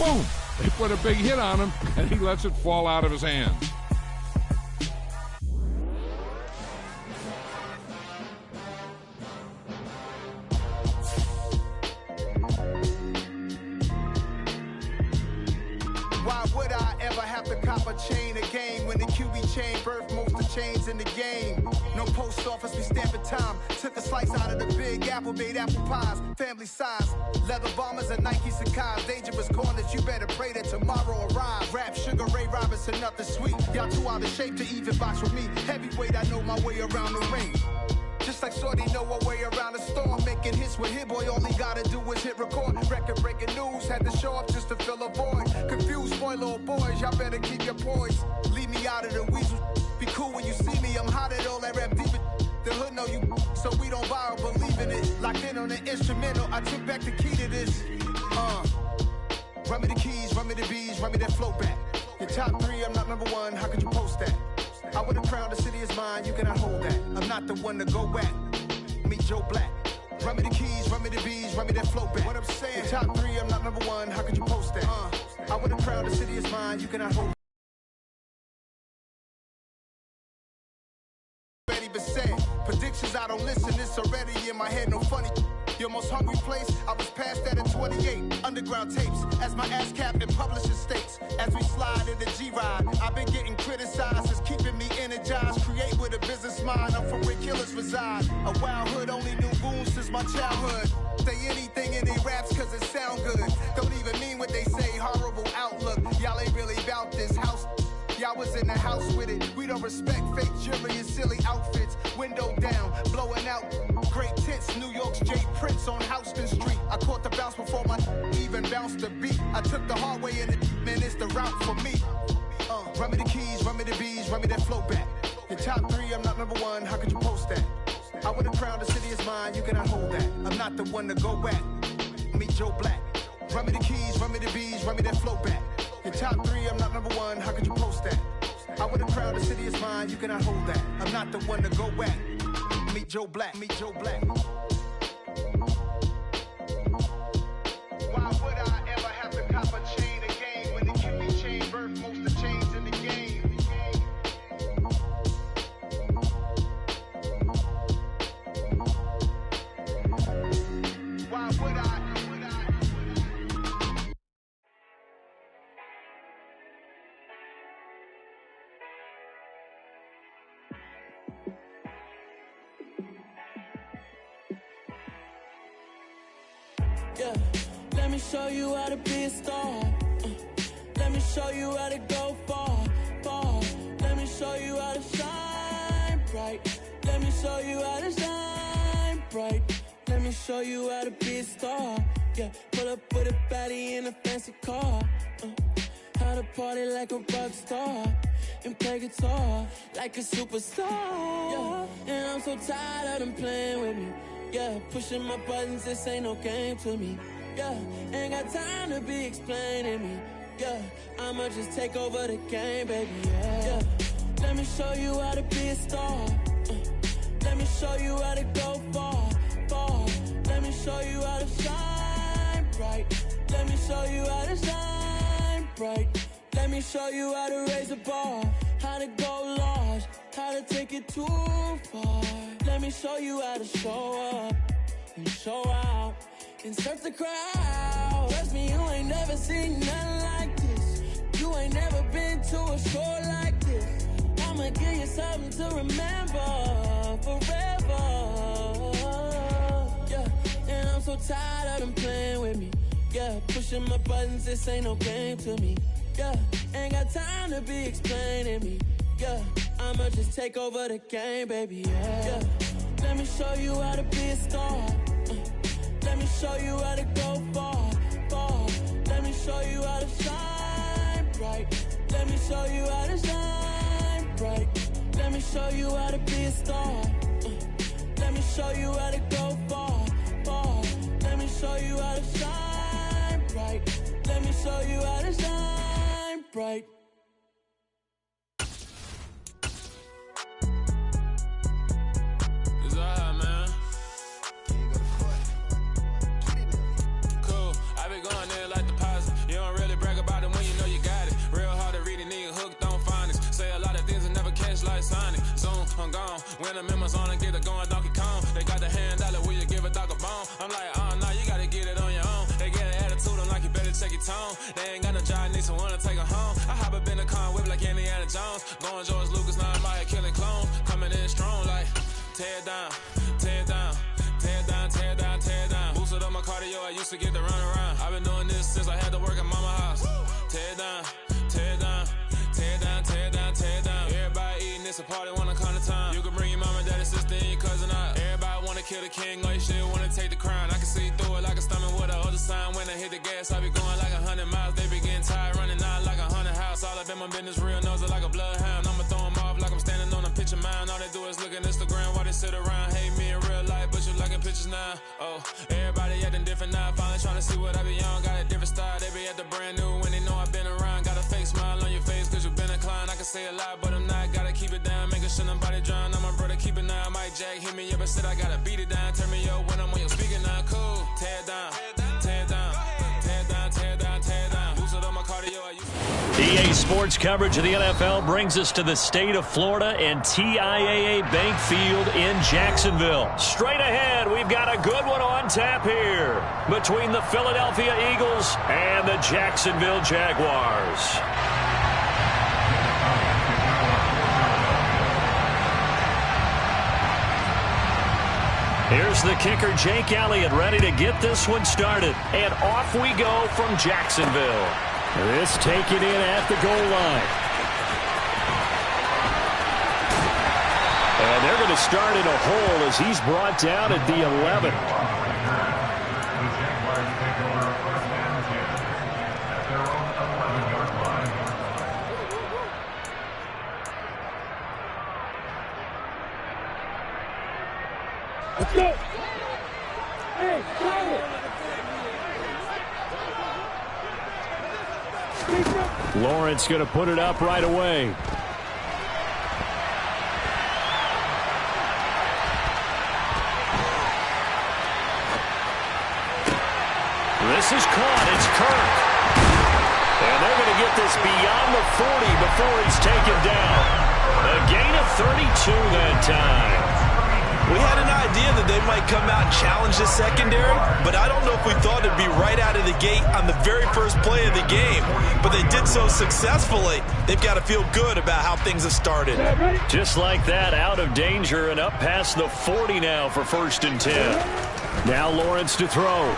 boom! They put a big hit on him, and he lets it fall out of his hand. Why would I ever have to cop a chain again when the QB chain birthed most of the chains in the game? No post office, we stamping time. Took a slice out of the big apple, made apple pies, family size. Leather bombers and Nike Sacai's. Dangerous corners, you better pray that tomorrow arrives. Rap, Sugar Ray Robinson, nothing sweet. Y'all too out of shape to even box with me. Heavyweight, I know my way around the ring. Just like Shorty know her way around the storm. Making hits with Hit Boy, all he gotta do is hit record. Record breaking news, had to show up just to fill a void. Confused boy, little boys, y'all better keep your poise. Leave me out of the weasel. Be cool when you see me, I'm hot at all that rap deep. The hood know you, so we don't borrow, believe in it. Locked in on the instrumental, I took back the key to this. Run me the keys, run me the bees, run me that flow back. Your top three, I'm not number one, how could you post that? I would have crowned the city is mine, you cannot hold that. I'm not the one to go at. Meet Joe Black. Run me the keys, run me the bees, run me that flow back. What I'm saying, your top three, I'm not number one, how could you post that? I would have crowned the city is mine, you cannot hold that. Predictions, I don't listen, it's already in my head, no funny. Your most hungry place, I was past that at 28. Underground tapes, as my ass cap in publishing states. As we slide in the G-Ride, I've been getting criticized, it's keeping me energized. Create with a business mind, I'm from where killers reside. A wild hood, only knew goons since my childhood. Say anything in they raps cause it sound good. Don't even mean what they say, horrible outlook. Y'all ain't really about this house. Y'all was in the house with it. We don't respect fake jewelry and silly outfits. Window down, blowing out great tits. New York's J. Prince on Houston Street. I caught the bounce before my even bounced the beat. I took the hard way in it, man, it's the route for me. Run me the keys, run me the bees, run me that flow back. Your top three, I'm not number one, how could you post that? I would have crowned the city is mine, you cannot hold that. I'm not the one to go at. Meet Joe Black. Run me the keys, run me the bees, run me that flow back. Your top three, I'm not number one, how could you post that? I would have crowned the city is mine, you cannot hold that. I'm not the one to go at. Meet Joe Black, meet Joe Black. Why would I ever have to cop a chain again when the QB chain birthed most of the chains in the game? Why would I? Yeah, let me show you how to be a star. Let me show you how to go far, far. Let me show you how to shine bright. Let me show you how to shine bright. Let me show you how to be a star. Yeah, pull up with a baddie in a fancy car. How to party like a rock star and play guitar like a superstar. Yeah, and I'm so tired of them playing with me. Yeah, pushing my buttons, this ain't no game to me. Yeah, ain't got time to be explaining me. Yeah, I'ma just take over the game, baby. Yeah, let me show you how to be a star. Let me show you how to go far, far. Let me show you how to shine bright. Let me show you how to shine bright. Let me show you how to raise a bar, how to go large, how to take it too far. Let me show you how to show up and show out and surf the crowd. Trust me, you ain't never seen nothing like this. You ain't never been to a show like this. I'ma give you something to remember forever. Yeah, and I'm so tired of them playing with me. Yeah, pushing my buttons, this ain't no game to me. Yeah, ain't got time to be explaining me. Yeah, I'ma just take over the game, baby. Yeah, let me show you how to be a star. Let me show you how to go far, far. Let me show you how to shine bright. Let me show you how to shine bright. Let me show you how to be a star. Let me show you how to go far, far. Let me show you how to shine bright. Let me show you how to shine bright. It's alright, man. Cool. I been going there like deposit. You don't really tone. They ain't got no job, need someone to take her home. I hop up in the car, whip like Indiana Jones. Going George Lucas, now I'm out here killing clones. Coming in strong like, tear it down, tear it down. Tear it down, tear it down, tear it down. Boosted up my cardio, I used to get to run around. I've been doing this since I had to work at mama house. Tear it down, tear it down, tear it down, tear it down, tear it down. Everybody eating, it's a party, wanna come to time. You can bring your mama, daddy, sister, and your cousin out. Everybody wanna kill the king, like shit, wanna take the crown. I can see through it like a stomach with a other sign. When I hit the gas, I be going like 100 miles. They be getting tired, running out like 100 house. All up in my business, real nose it like a bloodhound. I'ma throw them off like I'm standing on a picture mound. All they do is look at Instagram while they sit around. Hate me in real life, but you liking pictures now. Oh, everybody acting different now. Finally trying to see what I be on. Got a different style, they be at the brand new when they know I've been around. Got a fake smile on your face cause you've been inclined. I can say a lot, but I'm not. Gotta keep it down, making sure nobody drown. I'm my brother, keep it now. Mike Jack hit me up and said I gotta beat it down. Turn me up when I'm on your speaker now. Cool, tear it down, tear it down, tear it down, tear it down, tear it down. Boosted on my cardio, I used EA Sports coverage of the NFL brings us to the state of Florida and TIAA Bank Field in Jacksonville. Straight ahead, we've got a good one on tap here between the Philadelphia Eagles and the Jacksonville Jaguars. Here's the kicker, Jake Elliott, ready to get this one started. And off we go from Jacksonville. This taken in at the goal line. And they're going to start in a hole as he's brought down at the 11. Let's go. Hey, Lawrence going to put it up right away. This is caught. It's Kirk. And they're going to get this beyond the 40 before he's taken down. A gain of 32 that time. We had an idea that they might come out and challenge the secondary, but I don't know if we thought it'd be right out of the gate on the very first play of the game. But they did so successfully, they've got to feel good about how things have started. Just like that, out of danger and up past the 40 now for 1st and 10. Now Lawrence to throw.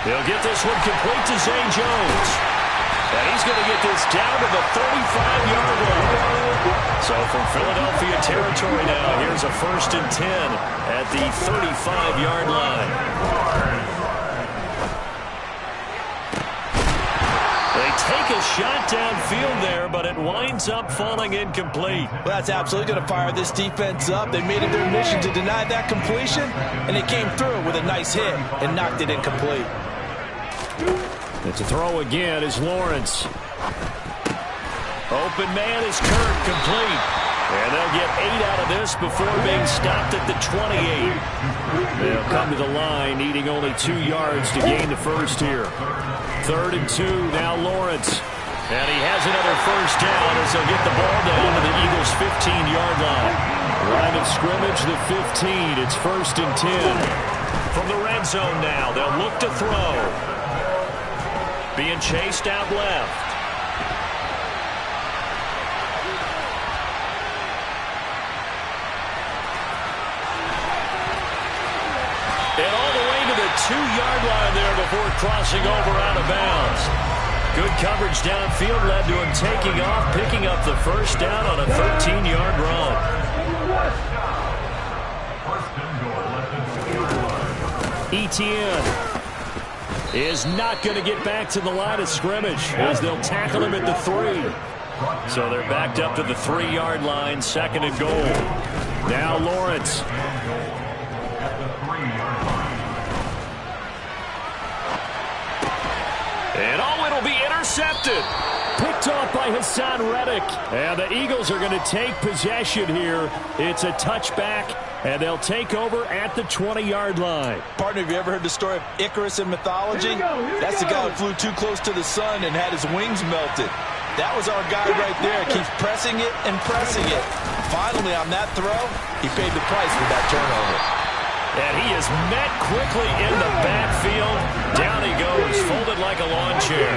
He'll get this one complete to Zay Jones. And he's going to get this down to the 35-yard line. So from Philadelphia territory now, here's a 1st and 10 at the 35-yard line. They take a shot downfield there, but it winds up falling incomplete. Well, that's absolutely going to fire this defense up. They made it their mission to deny that completion, and they came through with a nice hit and knocked it incomplete. It's a throw again is Lawrence. Open man is Kirk, complete. And they'll get 8 out of this before being stopped at the 28. They'll come to the line, needing only 2 yards to gain the first here. 3rd and 2, now Lawrence. And he has another first down as they'll get the ball down to the Eagles' 15-yard line. Line of scrimmage, the 15. It's 1st and 10. From the red zone now, they'll look to throw. Being chased out left. And all the way to the 2-yard line there before crossing over out of bounds. Good coverage downfield led to him taking off, picking up the first down on a 13-yard run. Etienne is not going to get back to the line of scrimmage as they'll tackle him at the 3. So they're backed up to the 3-yard line, 2nd and goal. Now Lawrence. And it'll be intercepted. Picked off by Hassan Reddick. And the Eagles are going to take possession here. It's a touchback, and they'll take over at the 20-yard line. Partner, have you ever heard the story of Icarus in mythology? That's the guy who flew too close to the sun and had his wings melted. That was our guy right there. Keeps pressing it and pressing it. Finally, on that throw, he paid the price with that turnover. And he is met quickly in the backfield. Down he goes, folded like a lawn chair.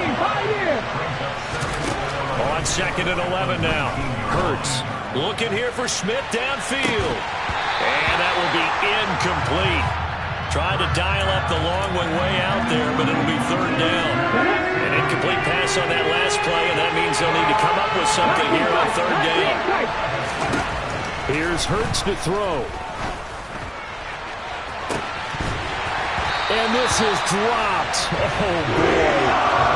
On 2nd and 11 now. Hurts looking here for Smith downfield. And that will be incomplete. Tried to dial up the long one way out there, but it'll be 3rd down. An incomplete pass on that last play, and that means they'll need to come up with something here on 3rd down. Here's Hurts to throw. And this is dropped. Oh, boy.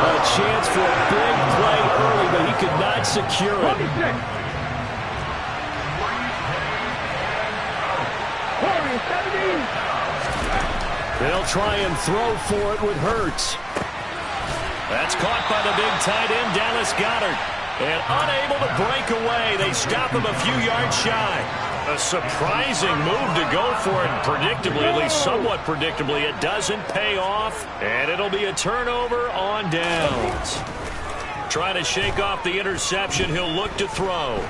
A chance for a big play early, but he could not secure it. They'll try and throw for it with Hurts. That's caught by the big tight end, Dallas Goedert. And unable to break away. They stop him a few yards shy. A surprising move to go for it. Predictably, at least somewhat predictably, it doesn't pay off. And it'll be a turnover on downs. Trying to shake off the interception. He'll look to throw.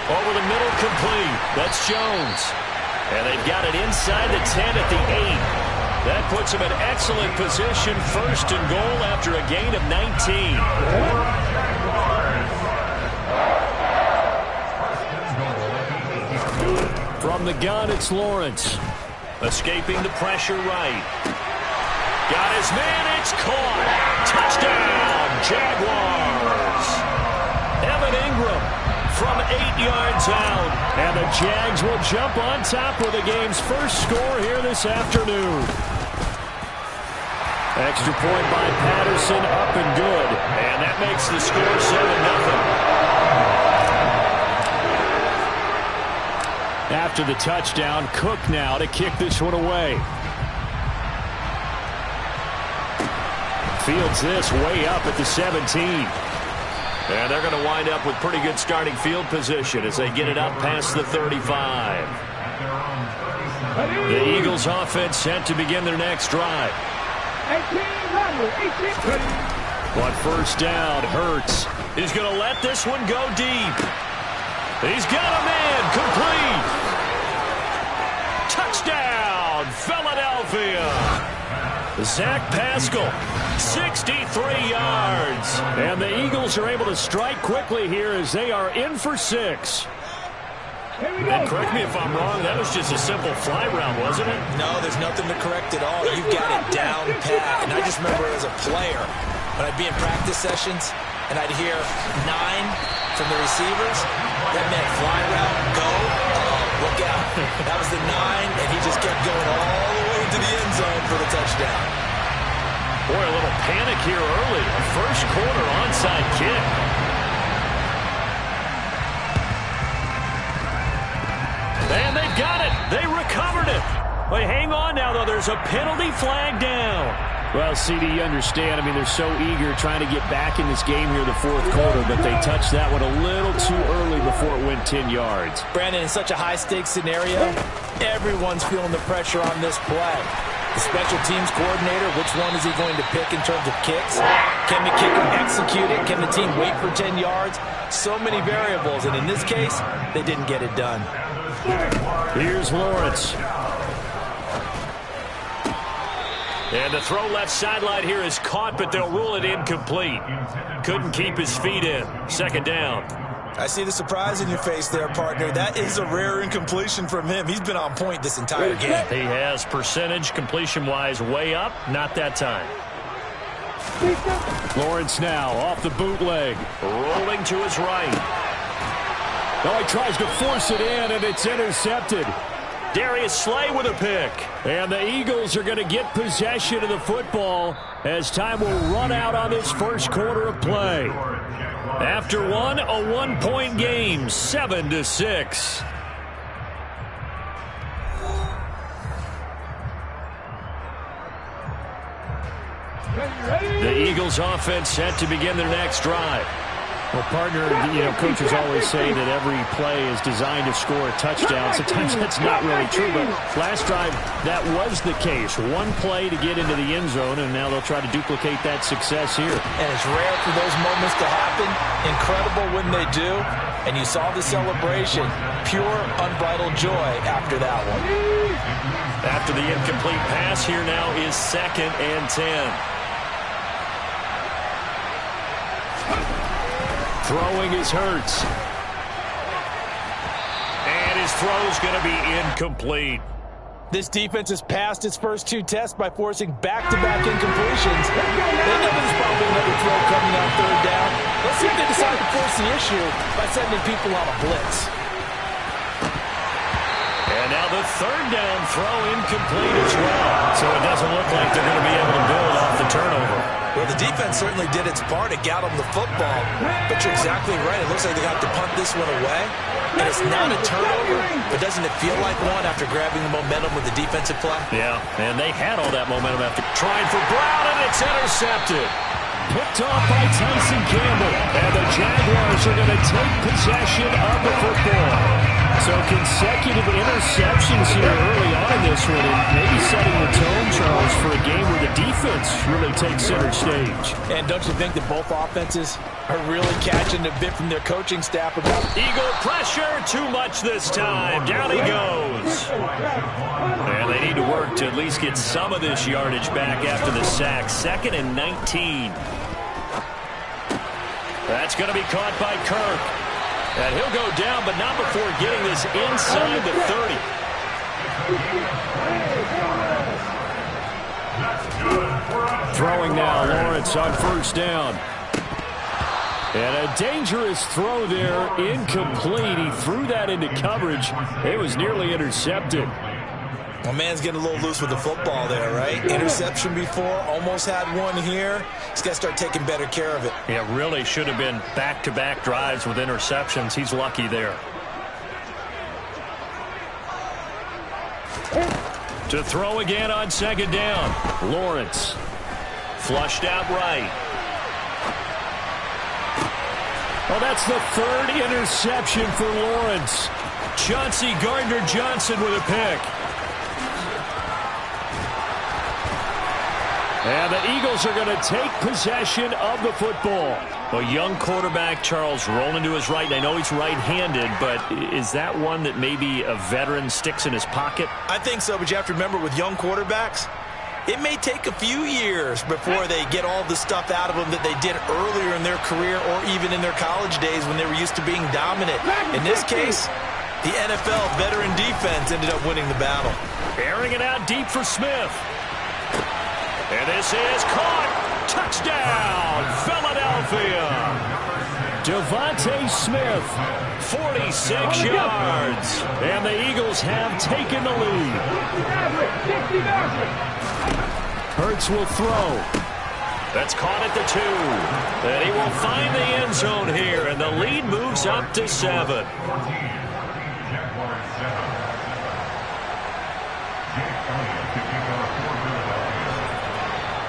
Over the middle, complete. That's Jones. And they've got it inside the 10 at the 8. That puts them in excellent position. 1st and goal after a gain of 19. From the gun, it's Lawrence. Escaping the pressure right. Got his man, it's caught. Touchdown, Jaguars. Evan Ingram from 8 yards out. And the Jags will jump on top of the game's first score here this afternoon. Extra point by Patterson, up and good. And that makes the score 7-0. After the touchdown, Cook now to kick this one away. Fields this way up at the 17. And they're going to wind up with pretty good starting field position as they get it up past the 35. The Eagles offense set to begin their next drive. But 1st down, Hurts. He's going to let this one go deep. He's got a man, complete. Touchdown, Philadelphia. Zach Pascal, 63 yards. And the Eagles are able to strike quickly here as they are in for 6. And correct me if I'm wrong, that was just a simple fly route, wasn't it? No, there's nothing to correct at all. You've got it down pat. And I just remember as a player, when I'd be in practice sessions, and I'd hear 9 from the receivers, that meant fly route, go, look out. That was the 9, and he just kept going all the way to the end zone for the touchdown. Boy, a little panic here early. A first quarter onside kick. And they've got it. They recovered it. But hang on now, though. There's a penalty flag down. Well, CD, you understand. I mean, they're so eager trying to get back in this game here in the 4th quarter, but they touched that one a little too early before it went 10 yards. Brandon, in such a high-stakes scenario, everyone's feeling the pressure on this play. The special teams coordinator, which one is he going to pick in terms of kicks? Can the kicker execute it? Can the team wait for 10 yards? So many variables, and in this case, they didn't get it done. Here's Lawrence. And the throw left sideline here is caught, but they'll rule it incomplete. Couldn't keep his feet in. 2nd down. I see the surprise in your face there, partner. That is a rare incompletion from him. He's been on point this entire game. He has percentage completion-wise way up. Not that time. Lawrence now off the bootleg. Rolling to his right. Oh, he tries to force it in, and it's intercepted. Darius Slay with a pick. And the Eagles are going to get possession of the football as time will run out on this first quarter of play. After one, a 1-point game, 7-6. The Eagles offense set to begin their next drive. Well, partner, coaches always say that every play is designed to score a touchdown. Sometimes that's not really true, but last drive, that was the case. One play to get into the end zone, and now they'll try to duplicate that success here. And it's rare for those moments to happen. Incredible when they do. And you saw the celebration. Pure, unbridled joy after that one. After the incomplete pass, here now is 2nd and 10. Throwing is Hurts. And his throw's going to be incomplete. This defense has passed its first 2 tests by forcing back-to-back incompletions. They know there's probably another throw coming on 3rd down. Let's see if they decide to force the issue by sending people on a blitz. And now the 3rd down throw incomplete as well. So it doesn't look like they're going to be able to build off the turnover. Well, the defense certainly did its part. It got them the football. But you're exactly right. It looks like they got to punt this one away. And it's not a turnover, but doesn't it feel like one after grabbing the momentum with the defensive play? Yeah, and they had all that momentum after trying for Brown, and it's intercepted. Picked off by Tyson Campbell. And the Jaguars are going to take possession of the football. So consecutive interceptions here early on in this one, and maybe setting the tone, Charles, for a game where the defense really takes center stage. And don't you think that both offenses are really catching a bit from their coaching staff about Eagle pressure, too much this time. Down he goes. And they need to work to at least get some of this yardage back after the sack. 2nd and 19. That's going to be caught by Kirk. And he'll go down, but not before getting this inside the 30. Throwing now, Lawrence on 1st down. And a dangerous throw there, incomplete. He threw that into coverage. It was nearly intercepted. Well, man's getting a little loose with the football there, right? Interception before, almost had one here. He's got to start taking better care of it. Yeah, really should have been back-to-back drives with interceptions. He's lucky there. To throw again on 2nd down. Lawrence. Flushed out right. Oh, that's the 3rd interception for Lawrence. Chauncey Gardner-Johnson with a pick. And the Eagles are going to take possession of the football. A young quarterback, Charles, rolling to his right. And I know he's right-handed, but is that one that maybe a veteran sticks in his pocket? I think so, but you have to remember with young quarterbacks, it may take a few years before they get all the stuff out of them that they did earlier in their career or even in their college days when they were used to being dominant. In this case, the NFL veteran defense ended up winning the battle. Airing it out deep for Smith. And this is caught. Touchdown, Philadelphia. Devontae Smith, 46 yards. And the Eagles have taken the lead. Hurts will throw. That's caught at the 2. And he will find the end zone here. And the lead moves up to 7.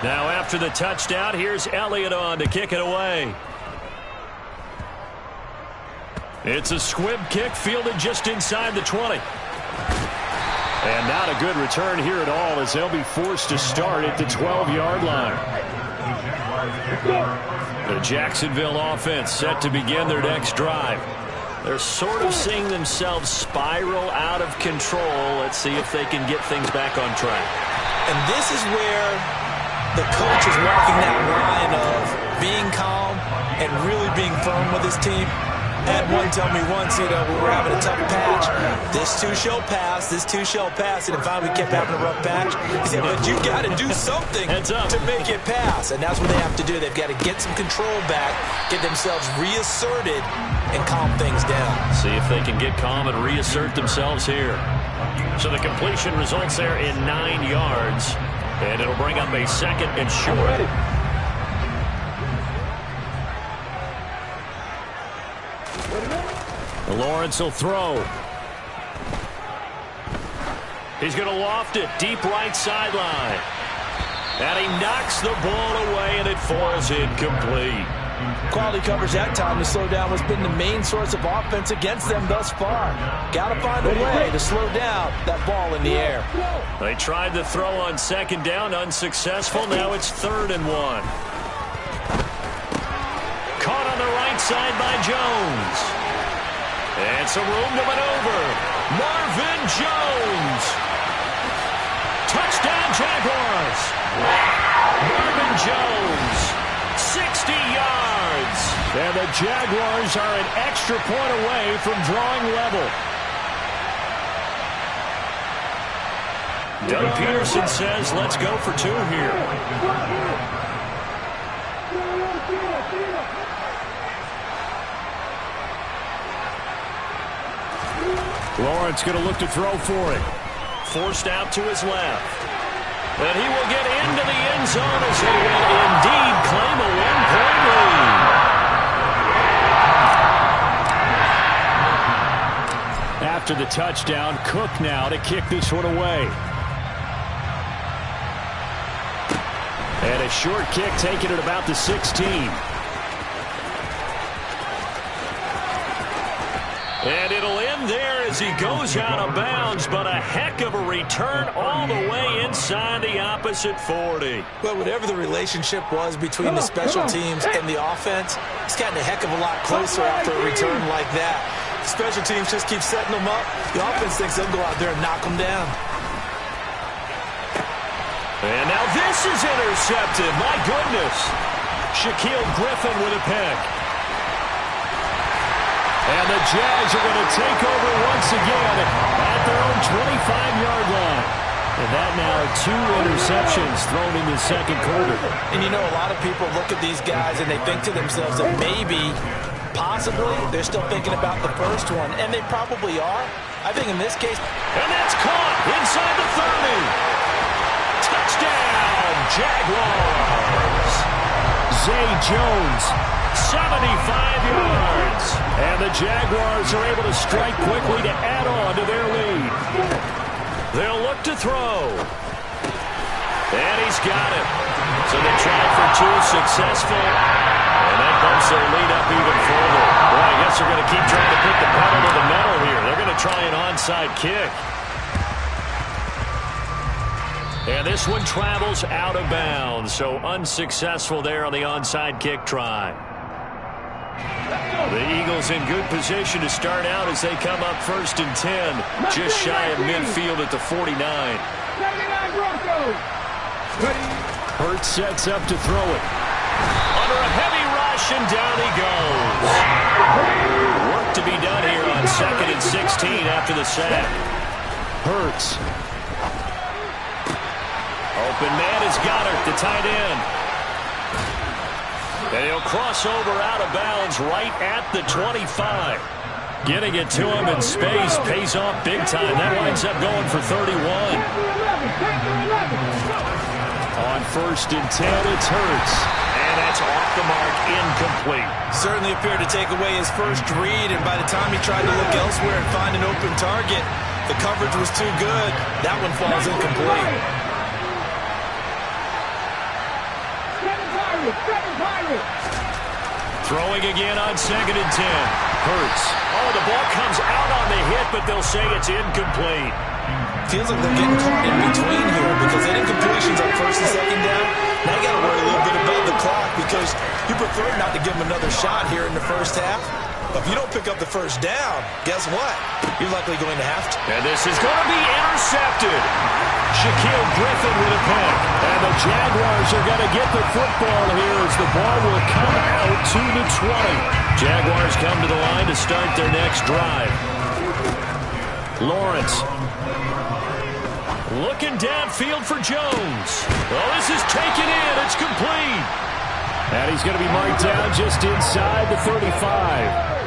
Now after the touchdown, here's Elliott on to kick it away. It's a squib kick fielded just inside the 20. And not a good return here at all as they'll be forced to start at the 12-yard line. The Jacksonville offense set to begin their next drive. They're sort of seeing themselves spiral out of control. Let's see if they can get things back on track. And this is where the coach is walking that line of being calm and really being firm with his team. I had one tell me once, we were having a tough patch. This too shall pass, this too shall pass. And finally we kept having a rough patch. He said, but you got to do something to make it pass. And that's what they have to do. They've got to get some control back, get themselves reasserted, and calm things down. See if they can get calm and reassert themselves here. So the completion results there in 9 yards. And it'll bring up a 2nd and short. Lawrence will throw. He's going to loft it deep right sideline. And he knocks the ball away, and it falls incomplete. Quality coverage that time to slow down has been the main source of offense against them thus far. Got to find a way to slow down that ball in the air. They tried to throw on second down, unsuccessful. Now it's 3rd and 1. Caught on the right side by Jones. And some room to maneuver. Marvin Jones. Touchdown, Jaguars. Marvin Jones, 60 yards. And the Jaguars are an extra point away from drawing level. Doug Peterson says, let's go for 2 here. Lawrence going to look to throw for it. Forced out to his left. And he will get into the end zone as he will indeed claim a 1-point lead. After the touchdown, Cook now to kick this one away. And a short kick taken at about the 16. And it'll end there as he goes out of bounds, but a heck of a return all the way inside the opposite 40. Well, whatever the relationship was between the special teams and the offense, it's gotten a heck of a lot closer after a return like that. The special teams just keep setting them up. The offense thinks they'll go out there and knock them down. And now this is intercepted. My goodness. Shaquille Griffin with a pick. And the Jags are going to take over once again at their own 25-yard line. And that now 2 interceptions thrown in the second quarter. And you know, a lot of people look at these guys and they think to themselves that maybe, possibly, they're still thinking about the first one. And they probably are. I think in this case. And that's caught inside the 30. Touchdown, Jaguars. Zay Jones, 75 yards. And the Jaguars are able to strike quickly to add on to their lead. They'll look to throw. And he's got it. So they tried for 2, successful. And that bumps their lead up even further. Boy, I guess they're going to keep trying to put the pedal to the metal here. They're going to try an onside kick. And this one travels out of bounds. So unsuccessful there on the onside kick try. The Eagles in good position to start out as they come up 1st and 10, just shy of midfield at the 49. Hurts sets up to throw it. Under a heavy rush, and down he goes. Work to be done here on 2nd and 16 after the sack. Hurts. Open man is Goddard, the tight end. And he'll cross over out of bounds right at the 25. Getting it to him in space pays off big time. That winds up going for 31. On 1st and 10, it's Hurts. And that's off the mark, incomplete. Certainly appeared to take away his first read, and by the time he tried to look elsewhere and find an open target, the coverage was too good. That one falls incomplete. Throwing again on 2nd and 10. Hurts. Oh, the ball comes out on the hit, but they'll say it's incomplete. Feels like they're getting caught in between here because they did incompletions on 1st and 2nd down. Now you got to worry a little bit about the clock because you prefer not to give them another shot here in the first half. But if you don't pick up the first down, guess what? You're likely going to have to. And this is going to be intercepted. Shaquille Griffin with a pick. And the Jaguars are going to get the football here as the ball will come out to the 20. Jaguars come to the line to start their next drive. Lawrence. Looking downfield for Jones. Well, this is taken in. It's complete. And he's going to be marked down just inside the 35.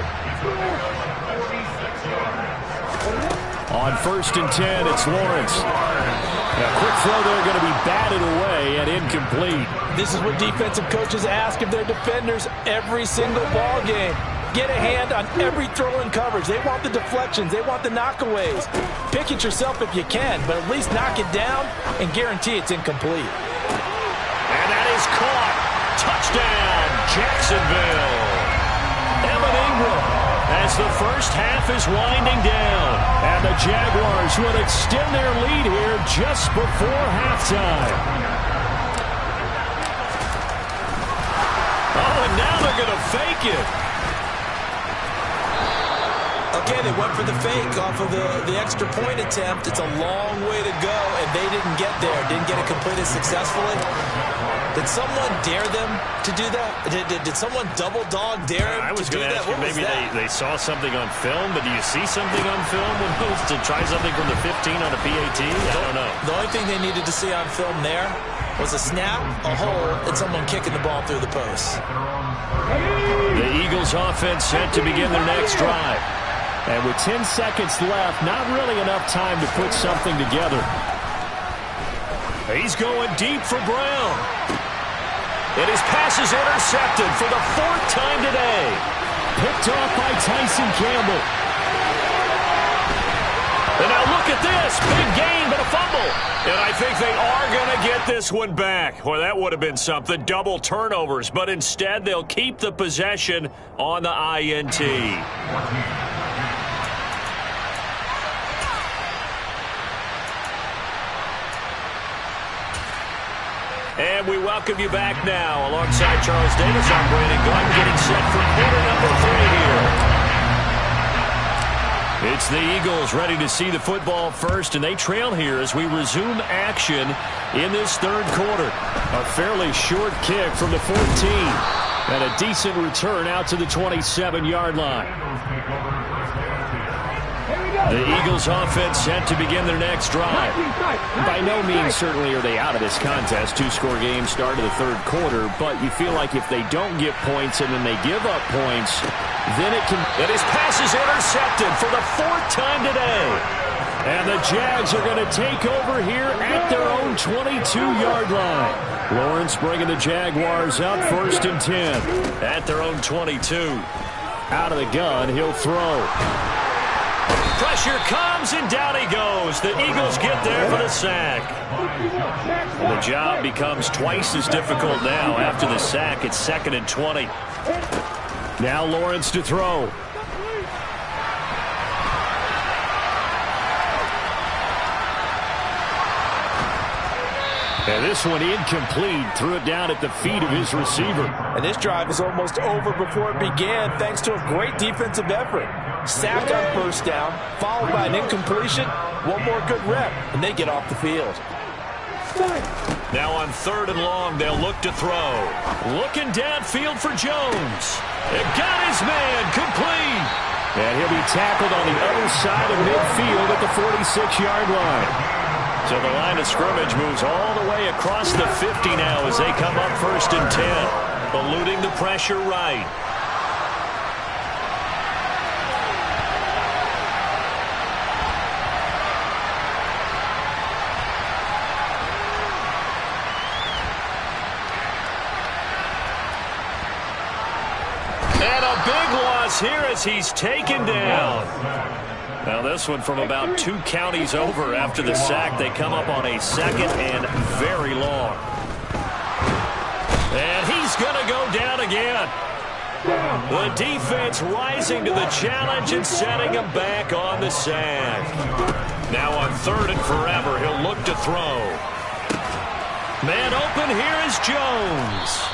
On 1st and 10, it's Lawrence. A quick throw there going to be batted away and incomplete. This is what defensive coaches ask of their defenders every single ball game. Get a hand on every throw in coverage. They want the deflections. They want the knockaways. Pick it yourself if you can, but at least knock it down and guarantee it's incomplete. And that is caught. Touchdown, Jacksonville. Evan Ingram as the first half is winding down. And the Jaguars will extend their lead here just before halftime. Oh, and now they're going to fake it. Okay, they went for the fake off of the extra point attempt. It's a long way to go, and they didn't get there. Didn't get it completed successfully. Did someone dare them to do that? Did someone double dog dare them I was to do going to that? ask you, maybe they saw something on film, but do you see something on film when those to try something from the 15 on a PAT? I don't know. The only thing they needed to see on film there was a snap, a hole, and someone kicking the ball through the post. The Eagles offense set to begin their next drive. And with 10 seconds left, not really enough time to put something together. He's going deep for Brown. And his pass is intercepted for the 4th time today. Picked off by Tyson Campbell. And now look at this. Big gain, but a fumble. And I think they are going to get this one back. Well, that would have been something. Double turnovers. But instead, they'll keep the possession on the INT. And we welcome you back now. Alongside Charles Davis, I'm Brandon Glenn, getting set for quarter number 3 here. It's the Eagles ready to see the football first, and they trail here as we resume action in this third quarter. A fairly short kick from the 14, and a decent return out to the 27-yard line. The Eagles offense set to begin their next drive. By no means certainly are they out of this contest. 2-score game start of the third quarter, but you feel like if they don't get points and then they give up points, then it can... And his pass is intercepted for the 4th time today. And the Jags are going to take over here at their own 22-yard line. Lawrence bringing the Jaguars up 1st and 10. At their own 22. Out of the gun, he'll throw. Pressure comes, and down he goes. The Eagles get there for the sack. And the job becomes twice as difficult now. After the sack, it's 2nd and 20. Now Lawrence to throw. And this one incomplete. Threw it down at the feet of his receiver. And this drive is almost over before it began, thanks to a great defensive effort. Sack on 1st down, followed by an incompletion. One more good rep, and they get off the field. Now on 3rd and long, they'll look to throw. Looking downfield for Jones. It got his man complete. And he'll be tackled on the other side of midfield at the 46-yard line. So the line of scrimmage moves all the way across the 50 now as they come up 1st and 10. Eluding the pressure right. And a big loss here as he's taken down. Now this one from about 2 counties over after the sack. They come up on a 2nd and very long. And he's going to go down again. The defense rising to the challenge and setting him back on the sack. Now on 3rd and forever, he'll look to throw. Man open, here is Jones.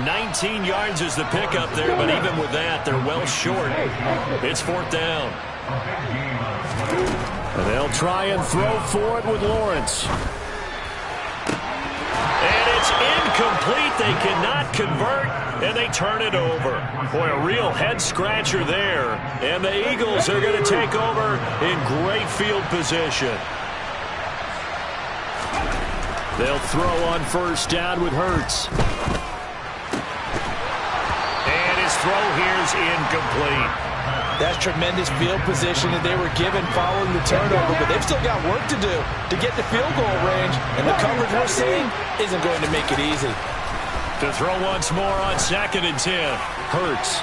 19 yards is the pickup there, but even with that, they're well short. It's 4th down. And they'll try and throw for it with Lawrence. And it's incomplete. They cannot convert, and they turn it over. Boy, a real head-scratcher there. And the Eagles are going to take over in great field position. They'll throw on 1st down with Hurts. And his throw here is incomplete. That's tremendous field position that they were given following the turnover, but they've still got work to do to get to field goal range, and the coverage we're seeing isn't going to make it easy. To throw once more on 2nd and 10. Hurts.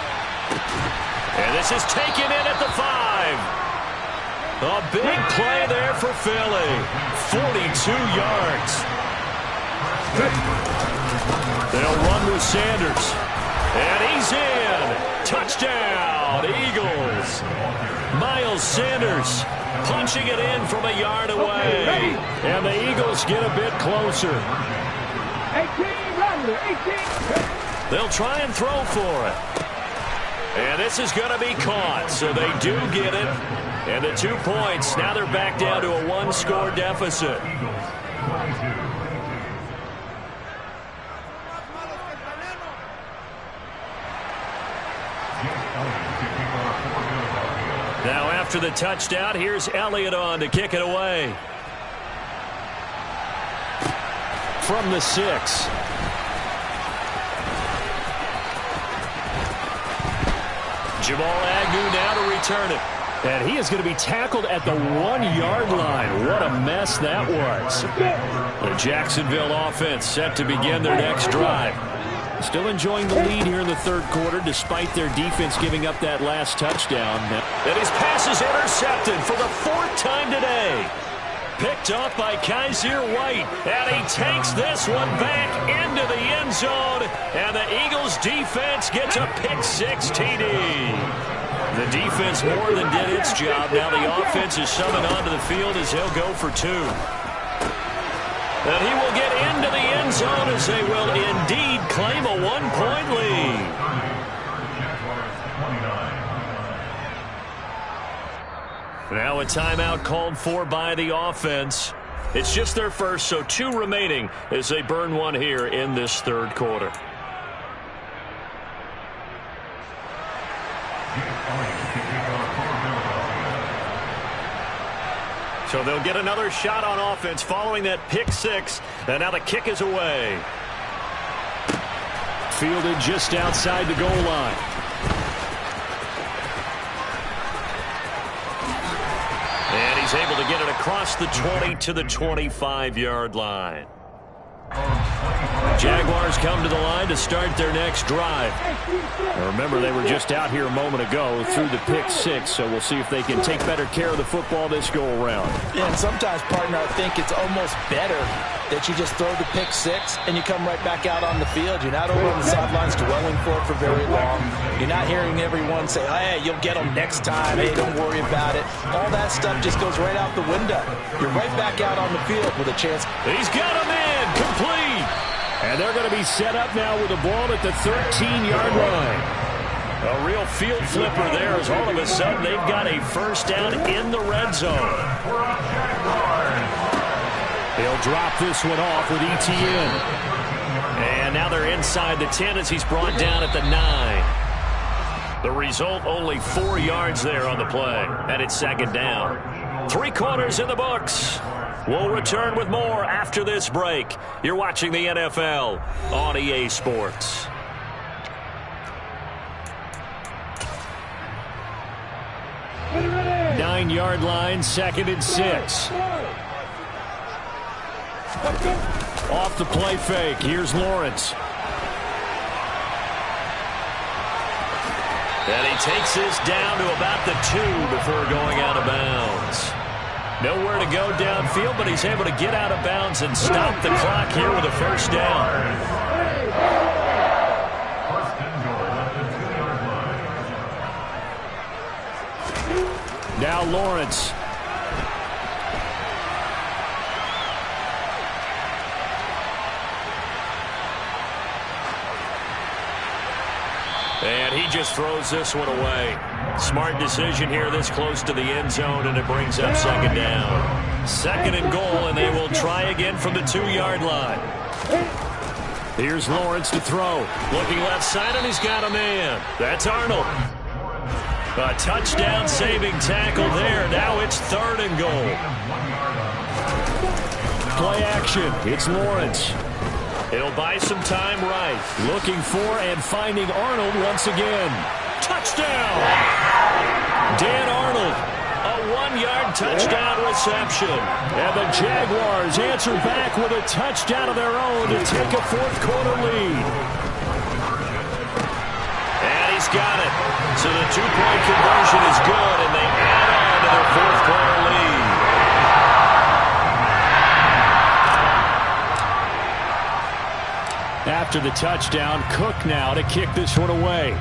And this is taken in at the 5. A big play there for Philly. 42 yards. They'll run with Sanders. And he's in. Touchdown, Eagles. Miles Sanders punching it in from a yard away. And the Eagles get a bit closer. 18. They'll try and throw for it. And this is going to be caught, so they do get it. And the 2 points, now they're back down to a one-score deficit. Now after the touchdown, here's Elliott on to kick it away. From the 6. Jamal Agnew now to return it. And he is going to be tackled at the 1-yard line. What a mess that was. The Jacksonville offense set to begin their next drive. Still enjoying the lead here in the third quarter despite their defense giving up that last touchdown. And his pass is intercepted for the 4th time today. Picked off by Kaiser White. And he takes this one back into the end zone. And the Eagles defense gets a pick-6 TD. The defense more than did its job. Now the offense is summoned onto the field as he'll go for 2. And he will get into the end zone as they will indeed claim a 1-point lead. Now a timeout called for by the offense. It's just their first, so 2 remaining as they burn one here in this third quarter. So they'll get another shot on offense following that pick-6, and now the kick is away. Fielded just outside the goal line. And he's able to get it across the 20 to the 25-yard line. Jaguars come to the line to start their next drive. Now remember, they were just out here a moment ago through the pick-6, so we'll see if they can take better care of the football this go-around. Yeah, and sometimes, partner, I think it's almost better that you just throw the pick-6 and you come right back out on the field. You're not over on the sidelines dwelling for it for very long. You're not hearing everyone say, hey, you'll get them next time. Hey, don't worry about it. All that stuff just goes right out the window. You're right back out on the field with a chance. He's got him in. Complete. And they're going to be set up now with the ball at the 13-yard line. A real field flipper there as all of a sudden they've got a first down in the red zone. He'll drop this one off with ETN. And now they're inside the 10 as he's brought down at the 9. The result, only 4 yards there on the play. And it's second down. 3 quarters in the books. We'll return with more after this break. You're watching the NFL on EA Sports. Nine-yard line, 2nd and 6. Off the play fake. Here's Lawrence. And he takes this down to about the 2 before going out of bounds. Nowhere to go downfield, but he's able to get out of bounds and stop the clock here with a first down. Now Lawrence. And he just throws this one away. Smart decision here this close to the end zone, and it brings up second down. 2nd and goal, and they will try again from the 2-yard line. Here's Lawrence to throw. Looking left side, and he's got a man. That's Arnold. A touchdown saving tackle there. Now it's 3rd and goal. Play action. It's Lawrence. He'll buy some time right. Looking for and finding Arnold once again. Touchdown! Dan Arnold, a 1-yard touchdown reception. And the Jaguars answer back with a touchdown of their own to take a 4th quarter lead. And he's got it. So the 2-point conversion is good, and they add on to their 4th quarter lead. after the touchdown. Cook now to kick this one away.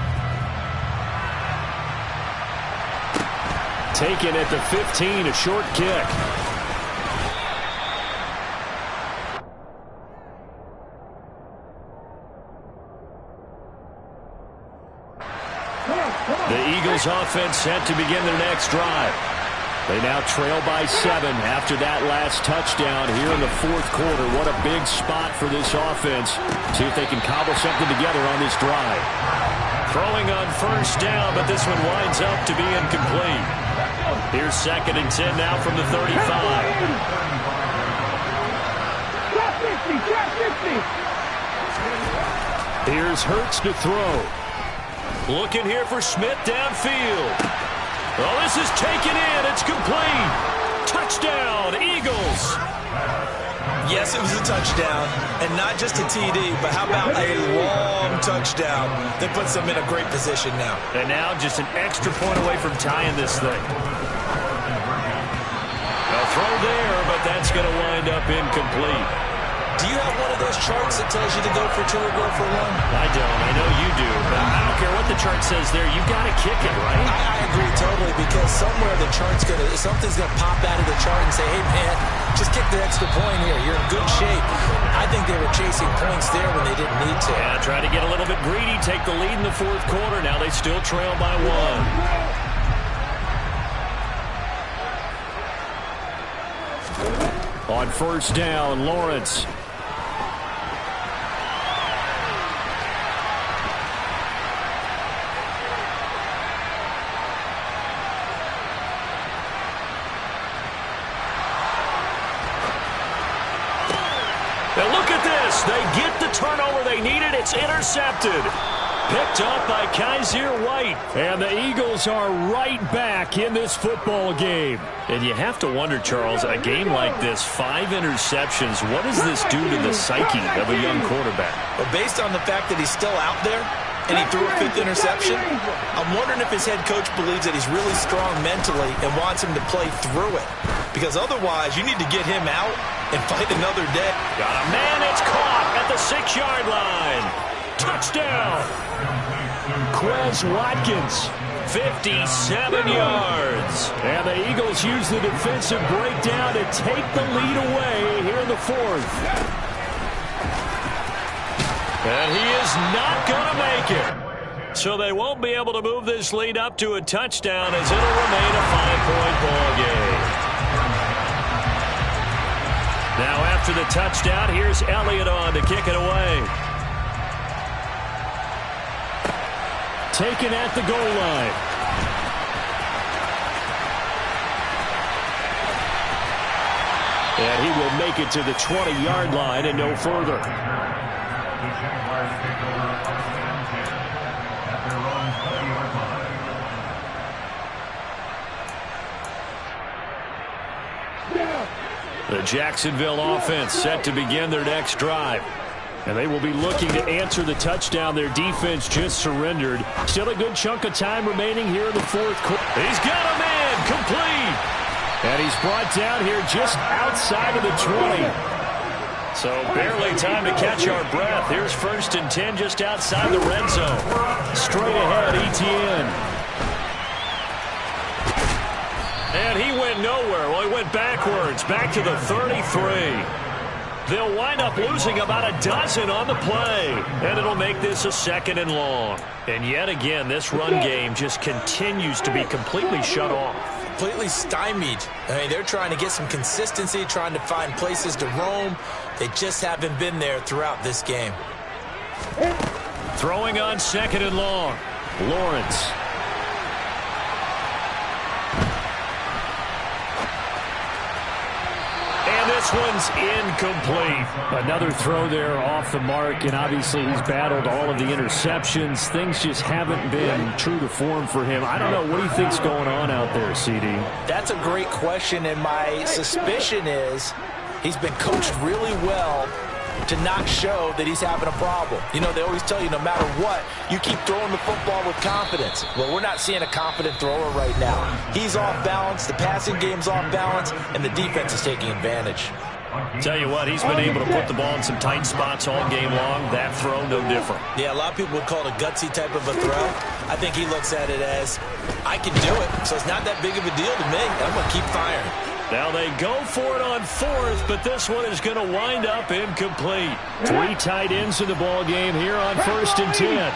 Taken at the 15, a short kick. The Eagles offense set to begin their next drive. They now trail by 7 after that last touchdown here in the fourth quarter. What a big spot for this offense. See if they can cobble something together on this drive. Throwing on first down, but this one winds up to be incomplete. Here's 2nd and 10 now from the 35. Here's Hurts to throw. Looking here for Smith downfield. Oh, this is taken in. It's complete. Touchdown, Eagles. Yes, it was a touchdown, and not just a TD, but how about a long touchdown that puts them in a great position now. And now just an extra point away from tying this thing. A throw there, but that's going to wind up incomplete. Do you have one of those charts that tells you to go for 2 or go for 1? I don't. I know you do. But I don't care what the chart says there. You've got to kick it, right? I agree totally, because somewhere the chart's something's going to pop out of the chart and say, hey, man, just kick the extra point here. You're in good shape. I think they were chasing points there when they didn't need to. Yeah, try to get a little bit greedy, take the lead in the fourth quarter. Now they still trail by 1. On first down, Lawrence. Now look at this. They get the turnover they needed. It's intercepted. Picked up by Kaiser White. And the Eagles are right back in this football game. And you have to wonder, Charles, a game like this, 5 interceptions, what does this do to the psyche of a young quarterback? Well, based on the fact that he's still out there and he threw a 5th interception, I'm wondering if his head coach believes that he's really strong mentally and wants him to play through it. Because otherwise, you need to get him out and fight another day. Got a man, it's caught at the 6-yard line. Touchdown. Quez Watkins, 57 yards. And the Eagles use the defensive breakdown to take the lead away here in the fourth. And he is not going to make it. So they won't be able to move this lead up to a touchdown as it'll remain a 5-point ball game. Now after the touchdown, here's Elliott on to kick it away. Taken at the goal line. And he will make it to the 20-yard line and no further. The Jacksonville offense set to begin their next drive. And they will be looking to answer the touchdown their defense just surrendered. Still a good chunk of time remaining here in the fourth quarter. He's got a man complete. And he's brought down here just outside of the 20. So barely time to catch our breath. Here's 1st and 10 just outside the red zone. Straight ahead, Etienne. And he went nowhere. Well, he went backwards, back to the 33. They'll wind up losing about a dozen on the play. And it'll make this a 2nd and long. And yet again, this run game just continues to be completely shut off. Completely stymied. I mean, they're trying to get some consistency, trying to find places to roam. They just haven't been there throughout this game. Throwing on 2nd and long. Lawrence. And this one's incomplete. Another throw there off the mark, and obviously he's battled all of the interceptions. Things just haven't been true to form for him. I don't know. What do you think's going on out there, CD? That's a great question, and my suspicion is he's been coached really well to not show that he's having a problem. You know, they always tell you no matter what, you keep throwing the football with confidence. Well, we're not seeing a confident thrower right now. He's off balance, the passing game's off balance, and the defense is taking advantage. Tell you what, he's been able to put the ball in some tight spots all game long. That throw, no different. Yeah, a lot of people would call it a gutsy type of a throw. I think he looks at it as, I can do it, so it's not that big of a deal to me. I'm going to keep firing. Now they go for it on fourth, but this one is going to wind up incomplete. 3 tight ends in the ball game here on 1st and 10.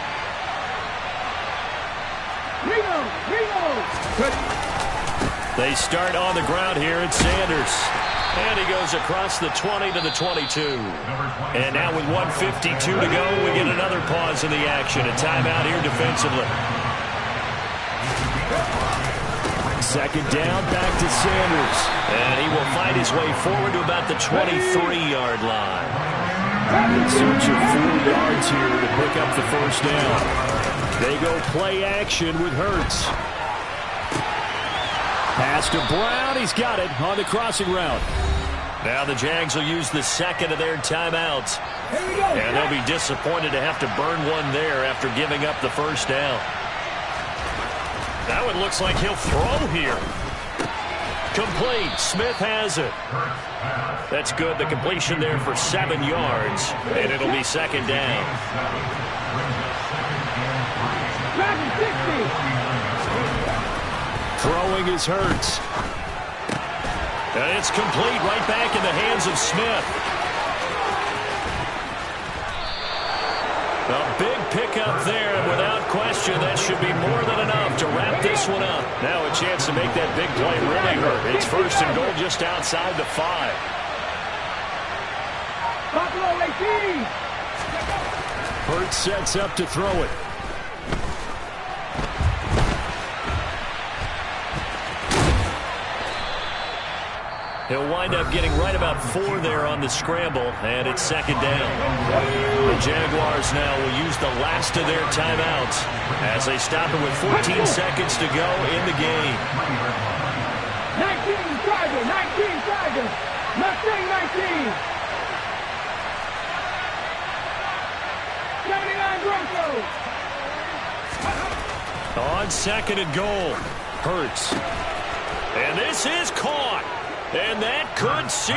They start on the ground here at Sanders. And he goes across the 20 to the 22. And now with 1:52 to go, we get another pause in the action. A timeout here defensively. Second down, back to Sanders. And he will find his way forward to about the 23-yard line. In search of 4 yards here to pick up the first down. They go play action with Hurts. Pass to Brown. He's got it on the crossing route. Now the Jags will use the second of their timeouts. And they'll be disappointed to have to burn one there after giving up the first down. That one looks like he'll throw here. Complete. Smith has it. That's good. The completion there for 7 yards. And it'll be second down. Throwing is Hurts. And it's complete, right back in the hands of Smith. A big pickup there, and without question, that should be more than enough to wrap this one up. Now a chance to make that big play really hurt. It's 1st and goal just outside the 5. Hurts sets up to throw it. He'll wind up getting right about 4 there on the scramble, and it's second down. The Jaguars now will use the last of their timeouts as they stop it with 14 seconds to go in the game. 19 Tigers, Mustang 19. 79 Broncos. On second and goal, Hurts. And this is caught. And that could seal